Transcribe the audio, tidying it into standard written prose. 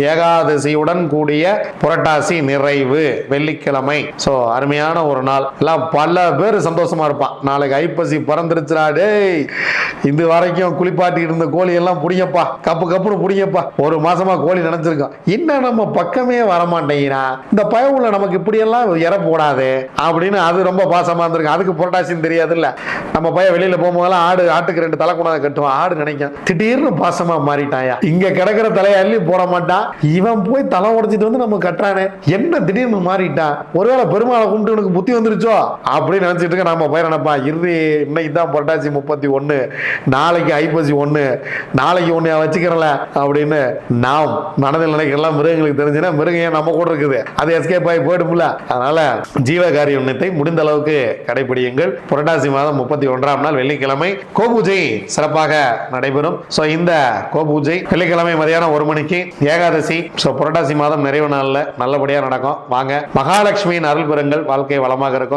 ஏகாதசியுடன் கூடிய புரட்டாசி நிறைவு வெள்ளிக்கிழமை. ஸோ அருமையான ஒரு நாள். எல்லாம் பல பேர் சந்தோஷமா இருப்பான். நாளைக்கு ஐப்பசி பறந்துருச்சுடா, டேய் இது வரைக்கும் குளிப்பாட்டி இருந்த கோழி எல்லாம் புடிங்கப்பா, கப்பு கப்புன்னு புடிங்கப்பா, ஒரு மாசமா கோழி நினைச்சிருக்கோம், இன்னும் நம்ம பக்கமே வரமாட்டேங்கிறா, இந்த பயவுல நமக்கு இப்படியெல்லாம் இற போடாது அப்படின்னு அது ரொம்ப பாசமா இருந்திருக்கு. அதுக்கு புரட்டாசின்னு தெரியாது இல்ல. நம்ம பையன் வெளியில போகும்போதெல்லாம் ஆட்டுக்கு 2 தலை கொண்டாந்து கட்டுவான். ஆடு நினைக்கும் திடீர்னு பாசமா மாறிட்டாயா, இங்க கிடக்கிற தலையை அள்ளி போட மாட்டான், இவன் போய் தலை உடைச்சிட்டு வந்து நம்ம கட்டுறானே, என்ன திடீர்னு மாறிட்டான், ஒருவேளை பெருமாளை கும்பிட்டு உனக்கு புத்தி வந்துருச்சோ அப்படின்னு நினைச்சிட்டு இருக்க. நம்ம பயிர் நினைப்பா, இறுதி இன்னைக்கு தான் புரட்டாசி 31, நாளைக்கு ஐப்பசி 1, நாளைக்கு 1 வச்சுக்கிறல அப்படின்னு நாம் மனதில் நினைக்கலாம். மிருகங்களுக்கு தெரிஞ்சுன்னா மிருகம் நம்ம கூட இருக்குது, அது எஸ்கேப் ஆகி போயிடும்ல. அதனால ஜீவகாரியத்தை முடிந்த அளவுக்கு கடைபிடியுங்கள். புரட்டாசி மாதம் 31ஆம் நாள் வெள்ளிக்கிழமை கோபூஜை சிறப்பாக நடைபெறும். இந்த கோபூஜை வெள்ளிக்கிழமை மதியானம் 1 மணிக்கு ஏகாதசி. புரட்டாசி மாதம் நிறைவு நாள்ல நல்லபடியா நடக்கும். வாங்க, மகாலட்சுமியின் அருள் பெறுங்கள். வாழ்க்கை வளமாக இருக்கும்.